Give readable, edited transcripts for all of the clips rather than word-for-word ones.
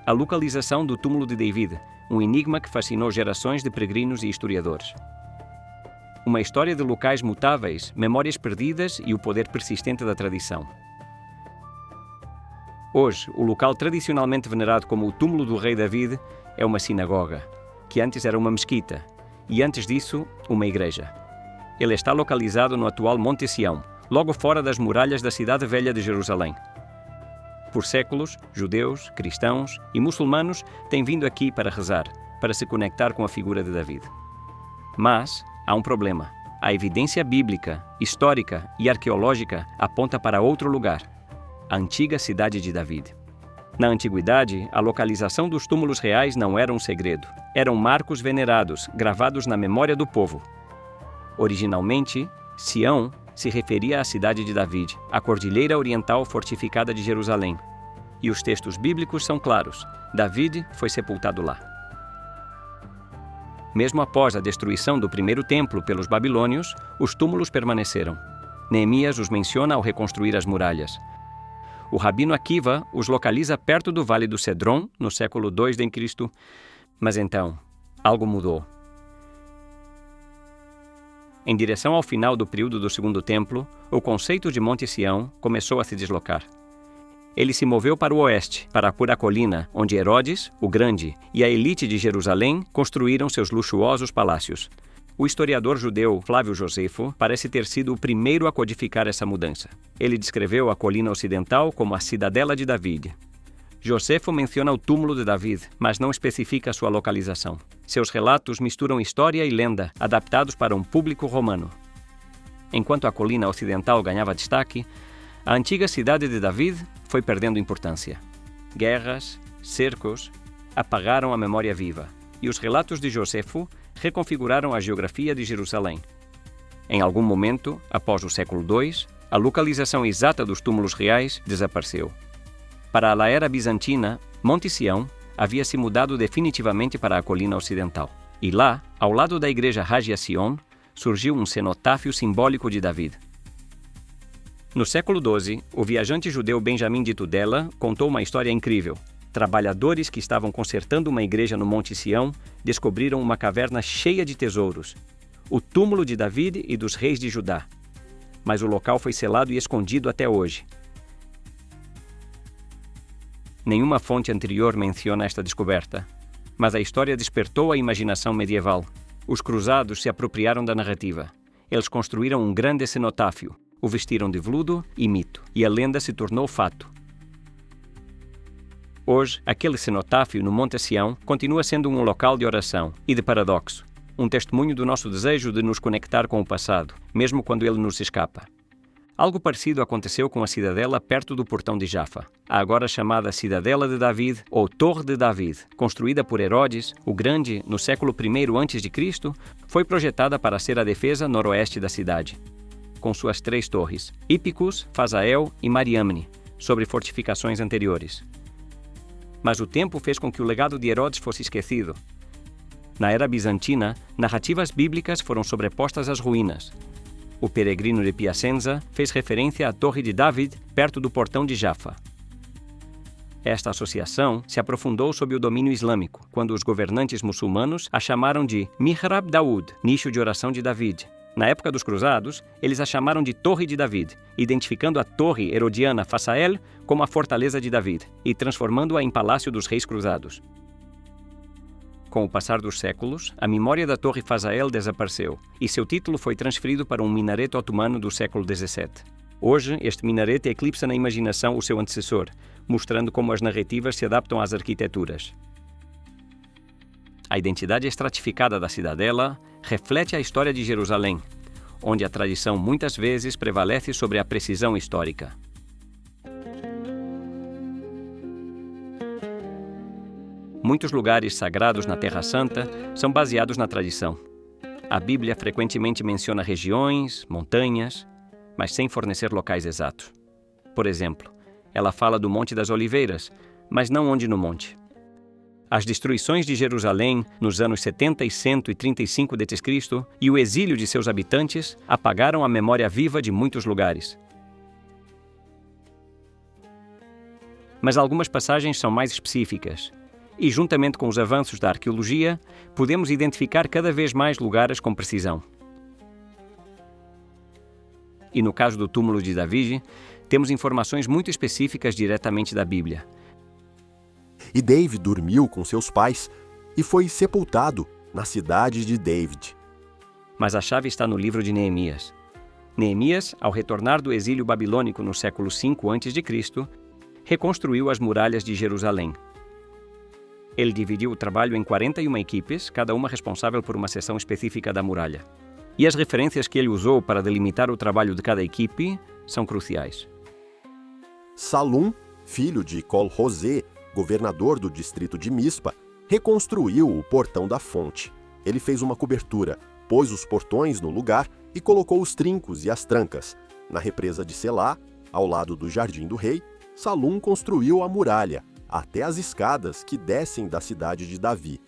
a localização do túmulo de David, um enigma que fascinou gerações de peregrinos e historiadores. Uma história de locais mutáveis, memórias perdidas e o poder persistente da tradição. Hoje, o local tradicionalmente venerado como o túmulo do rei David é uma sinagoga, que antes era uma mesquita, e antes disso, uma igreja. Ele está localizado no atual Monte Sião, logo fora das muralhas da cidade velha de Jerusalém. Por séculos, judeus, cristãos e muçulmanos têm vindo aqui para rezar, para se conectar com a figura de David. Mas há um problema. A evidência bíblica, histórica e arqueológica aponta para outro lugar, a antiga cidade de David. Na antiguidade, a localização dos túmulos reais não era um segredo. Eram marcos venerados, gravados na memória do povo. Originalmente, Sião se referia à cidade de David, a cordilheira oriental fortificada de Jerusalém. E os textos bíblicos são claros. David foi sepultado lá. Mesmo após a destruição do primeiro templo pelos babilônios, os túmulos permaneceram. Neemias os menciona ao reconstruir as muralhas. O rabino Akiva os localiza perto do Vale do Cedron, no século II d.C. Mas então, algo mudou. Em direção ao final do período do Segundo Templo, o conceito de Monte Sião começou a se deslocar. Ele se moveu para o oeste, para a pura colina, onde Herodes, o Grande, e a elite de Jerusalém construíram seus luxuosos palácios. O historiador judeu Flávio Josefo parece ter sido o primeiro a codificar essa mudança. Ele descreveu a colina ocidental como a cidadela de David. Josefo menciona o túmulo de David, mas não especifica sua localização. Seus relatos misturam história e lenda, adaptados para um público romano. Enquanto a colina ocidental ganhava destaque, a antiga cidade de David foi perdendo importância. Guerras, cercos, apagaram a memória viva, e os relatos de Josefo reconfiguraram a geografia de Jerusalém. Em algum momento, após o século II, a localização exata dos túmulos reais desapareceu. Para a era bizantina, Monte Sião havia se mudado definitivamente para a colina ocidental. E lá, ao lado da igreja Hagia Sion, surgiu um cenotáfio simbólico de David. No século XII, o viajante judeu Benjamim de Tudela contou uma história incrível. Trabalhadores que estavam consertando uma igreja no Monte Sião descobriram uma caverna cheia de tesouros, o túmulo de David e dos reis de Judá. Mas o local foi selado e escondido até hoje. Nenhuma fonte anterior menciona esta descoberta, mas a história despertou a imaginação medieval. Os cruzados se apropriaram da narrativa. Eles construíram um grande cenotáfio, o vestiram de veludo e mito, e a lenda se tornou fato. Hoje, aquele cenotáfio no Monte Sião continua sendo um local de oração e de paradoxo, um testemunho do nosso desejo de nos conectar com o passado, mesmo quando ele nos escapa. Algo parecido aconteceu com a cidadela perto do portão de Jafa, a agora chamada Cidadela de David ou Torre de David, construída por Herodes, o Grande, no século I a.C., foi projetada para ser a defesa noroeste da cidade, com suas 3 torres, Ípicos, Fazael e Mariamne, sobre fortificações anteriores. Mas o tempo fez com que o legado de Herodes fosse esquecido. Na era bizantina, narrativas bíblicas foram sobrepostas às ruínas. O peregrino de Piacenza fez referência à Torre de David, perto do portão de Jafa. Esta associação se aprofundou sob o domínio islâmico, quando os governantes muçulmanos a chamaram de Mihrab Daoud, nicho de oração de David. Na época dos cruzados, eles a chamaram de Torre de David, identificando a torre herodiana Fasael como a fortaleza de David e transformando-a em palácio dos reis cruzados. Com o passar dos séculos, a memória da Torre Fasael desapareceu e seu título foi transferido para um minarete otomano do século XVII. Hoje, este minarete eclipsa na imaginação o seu antecessor, mostrando como as narrativas se adaptam às arquiteturas. A identidade estratificada da cidadela reflete a história de Jerusalém, onde a tradição muitas vezes prevalece sobre a precisão histórica. Muitos lugares sagrados na Terra Santa são baseados na tradição. A Bíblia frequentemente menciona regiões, montanhas, mas sem fornecer locais exatos. Por exemplo, ela fala do Monte das Oliveiras, mas não onde no monte. As destruições de Jerusalém nos anos 70 e 135 d.C. e o exílio de seus habitantes apagaram a memória viva de muitos lugares. mas algumas passagens são mais específicas. E, juntamente com os avanços da arqueologia, podemos identificar cada vez mais lugares com precisão. E no caso do túmulo de Davi, temos informações muito específicas diretamente da Bíblia. E David dormiu com seus pais e foi sepultado na cidade de David. Mas a chave está no livro de Neemias. Neemias, ao retornar do exílio babilônico no século V a.C., reconstruiu as muralhas de Jerusalém. Ele dividiu o trabalho em 41 equipes, cada uma responsável por uma seção específica da muralha. E as referências que ele usou para delimitar o trabalho de cada equipe são cruciais. Salum, filho de Col-Rosé, governador do distrito de Mispa, reconstruiu o portão da fonte. Ele fez uma cobertura, pôs os portões no lugar e colocou os trincos e as trancas. Na represa de Selá, ao lado do Jardim do Rei, Salum construiu a muralha, até as escadas que descem da cidade de Davi.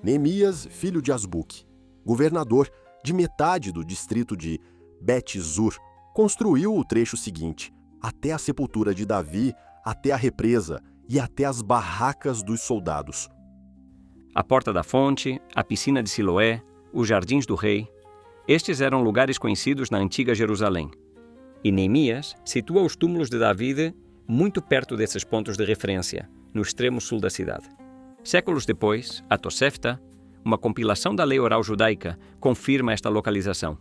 Neemias, filho de Asbuque, governador de metade do distrito de Bet-Zur, construiu o trecho seguinte, até a sepultura de Davi, até a represa e até as barracas dos soldados. A Porta da Fonte, a Piscina de Siloé, os Jardins do Rei, estes eram lugares conhecidos na antiga Jerusalém. E Neemias situa os túmulos de Davi muito perto desses pontos de referência, no extremo sul da cidade. Séculos depois, a Tosefta, uma compilação da lei oral judaica, confirma esta localização.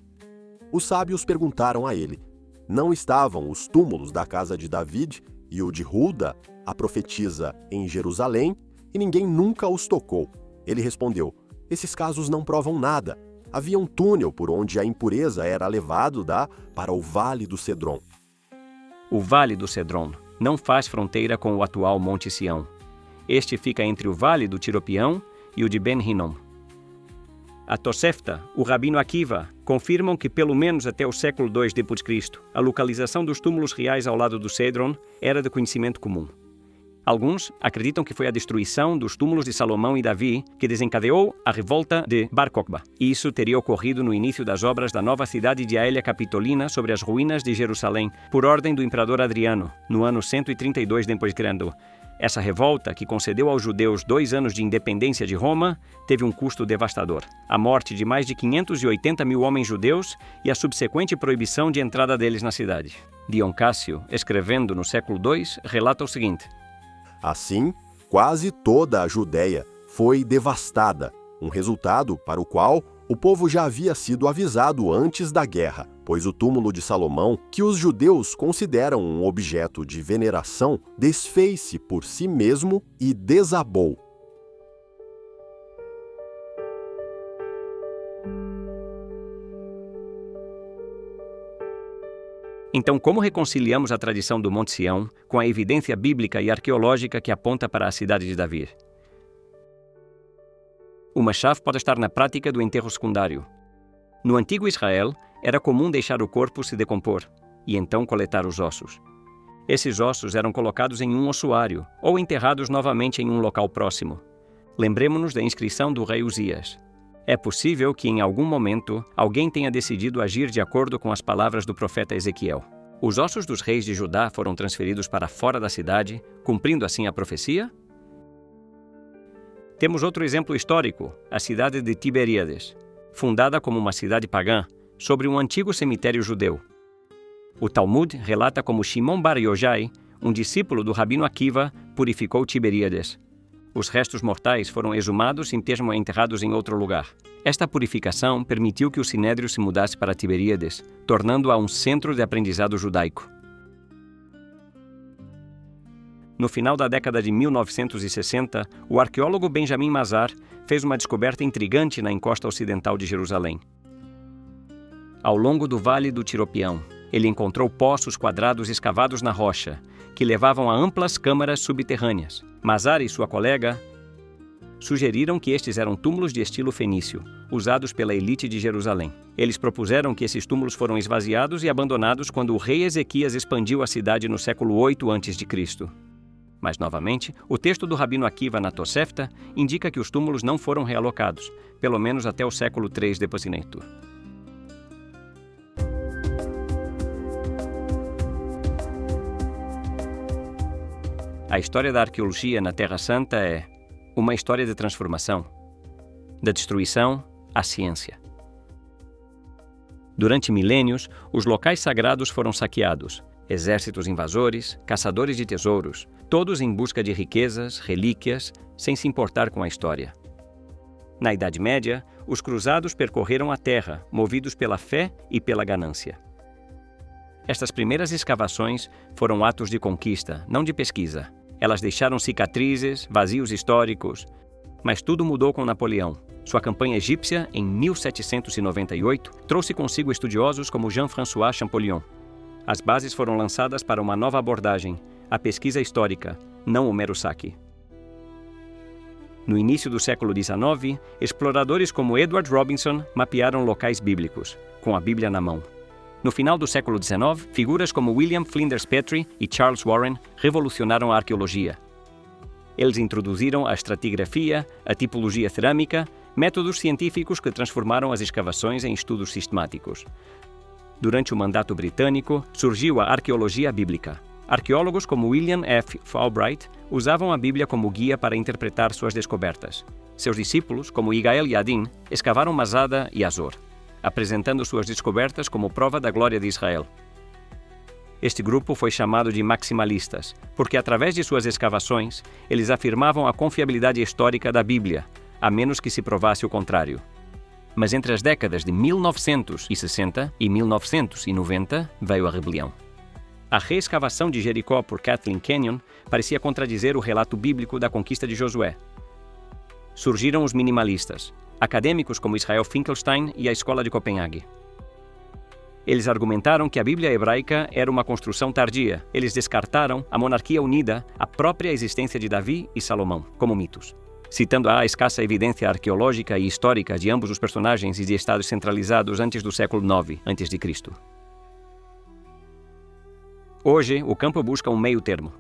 Os sábios perguntaram a ele: não estavam os túmulos da casa de David e o de Hulda, a profetisa, em Jerusalém, e ninguém nunca os tocou? Ele respondeu: esses casos não provam nada. Havia um túnel por onde a impureza era levado para o Vale do Cedron. O Vale do Cedron não faz fronteira com o atual Monte Sião. Este fica entre o Vale do Tiropião e o de Ben Hinnom. A Tosefta, o Rabino Akiva, confirmam que pelo menos até o século II d.C., a localização dos túmulos reais ao lado do Cedron era de conhecimento comum. Alguns acreditam que foi a destruição dos túmulos de Salomão e Davi que desencadeou a revolta de Bar Kokhba. Isso teria ocorrido no início das obras da nova cidade de Aelia Capitolina sobre as ruínas de Jerusalém, por ordem do imperador Adriano, no ano 132 d.C. Essa revolta, que concedeu aos judeus 2 anos de independência de Roma, teve um custo devastador: a morte de mais de 580 mil homens judeus e a subsequente proibição de entrada deles na cidade. Dion Cássio, escrevendo no século II, relata o seguinte: assim, quase toda a Judéia foi devastada, um resultado para o qual o povo já havia sido avisado antes da guerra, pois o túmulo de Salomão, que os judeus consideram um objeto de veneração, desfez-se por si mesmo e desabou. Então, como reconciliamos a tradição do Monte Sião com a evidência bíblica e arqueológica que aponta para a cidade de Davi? Uma chave pode estar na prática do enterro secundário. No antigo Israel, era comum deixar o corpo se decompor e então coletar os ossos. Esses ossos eram colocados em um ossuário ou enterrados novamente em um local próximo. Lembremos-nos da inscrição do rei Uzias. É possível que, em algum momento, alguém tenha decidido agir de acordo com as palavras do profeta Ezequiel. Os ossos dos reis de Judá foram transferidos para fora da cidade, cumprindo assim a profecia? Temos outro exemplo histórico, a cidade de Tiberíades, fundada como uma cidade pagã, sobre um antigo cemitério judeu. O Talmud relata como Shimon bar Yojai, um discípulo do Rabino Akiva, purificou Tiberíades. Os restos mortais foram exumados e mesmo enterrados em outro lugar. Esta purificação permitiu que o Sinédrio se mudasse para Tiberíades, tornando-a um centro de aprendizado judaico. No final da década de 1960, o arqueólogo Benjamin Mazar fez uma descoberta intrigante na encosta ocidental de Jerusalém. Ao longo do Vale do Tiropião, ele encontrou poços quadrados escavados na rocha, que levavam a amplas câmaras subterrâneas. Mazar e sua colega sugeriram que estes eram túmulos de estilo fenício, usados pela elite de Jerusalém. Eles propuseram que esses túmulos foram esvaziados e abandonados quando o rei Ezequias expandiu a cidade no século 8 a.C. Mas, novamente, o texto do Rabino Akiva na Tosefta indica que os túmulos não foram realocados, pelo menos até o século 3 d.C. A história da arqueologia na Terra Santa é uma história de transformação, da destruição à ciência. Durante milênios, os locais sagrados foram saqueados. Exércitos invasores, caçadores de tesouros, todos em busca de riquezas, relíquias, sem se importar com a história. Na Idade Média, os cruzados percorreram a terra, movidos pela fé e pela ganância. Estas primeiras escavações foram atos de conquista, não de pesquisa. Elas deixaram cicatrizes, vazios históricos, mas tudo mudou com Napoleão. Sua campanha egípcia, em 1798, trouxe consigo estudiosos como Jean-François Champollion. As bases foram lançadas para uma nova abordagem, a pesquisa histórica, não o mero saque. No início do século XIX, exploradores como Edward Robinson mapearam locais bíblicos, com a Bíblia na mão. No final do século XIX, figuras como William Flinders Petrie e Charles Warren revolucionaram a arqueologia. Eles introduziram a estratigrafia, a tipologia cerâmica, métodos científicos que transformaram as escavações em estudos sistemáticos. Durante o mandato britânico, surgiu a arqueologia bíblica. Arqueólogos como William F. Fulbright usavam a Bíblia como guia para interpretar suas descobertas. Seus discípulos, como Yigael Yadin, escavaram Masada e Azor, apresentando suas descobertas como prova da glória de Israel. Este grupo foi chamado de maximalistas, porque através de suas escavações, eles afirmavam a confiabilidade histórica da Bíblia, a menos que se provasse o contrário. Mas entre as décadas de 1960 e 1990 veio a rebelião. A reescavação de Jericó por Kathleen Kenyon parecia contradizer o relato bíblico da conquista de Josué. Surgiram os minimalistas, acadêmicos como Israel Finkelstein e a Escola de Copenhague. Eles argumentaram que a Bíblia hebraica era uma construção tardia. Eles descartaram a monarquia unida, a própria existência de Davi e Salomão, como mitos. Citando a escassa evidência arqueológica e histórica de ambos os personagens e de estados centralizados antes do século IX a.C. Hoje, o campo busca um meio termo.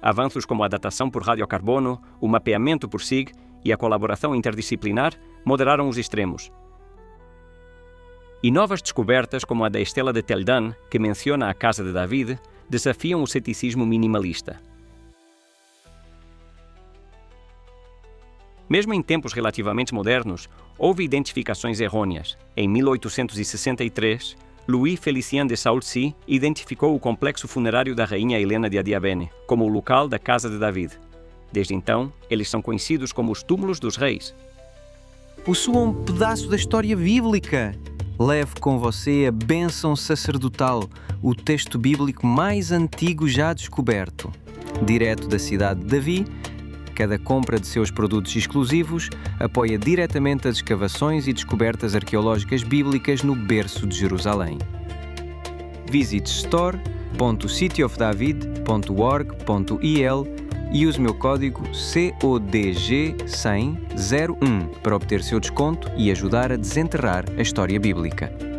Avanços como a datação por radiocarbono, o mapeamento por SIG e a colaboração interdisciplinar moderaram os extremos. E novas descobertas, como a da Estela de Tel Dan, que menciona a Casa de David, desafiam o ceticismo minimalista. Mesmo em tempos relativamente modernos, houve identificações errôneas. Em 1863, Louis Félicien de Saulcy identificou o complexo funerário da rainha Helena de Adiabene como o local da Casa de David. Desde então, eles são conhecidos como os túmulos dos reis. Possua um pedaço da história bíblica. Leve com você a bênção sacerdotal, o texto bíblico mais antigo já descoberto. Direto da cidade de Davi, cada compra de seus produtos exclusivos apoia diretamente as escavações e descobertas arqueológicas bíblicas no berço de Jerusalém. Visite store.cityofdavid.org.il e use meu código CODG1001 para obter seu desconto e ajudar a desenterrar a história bíblica.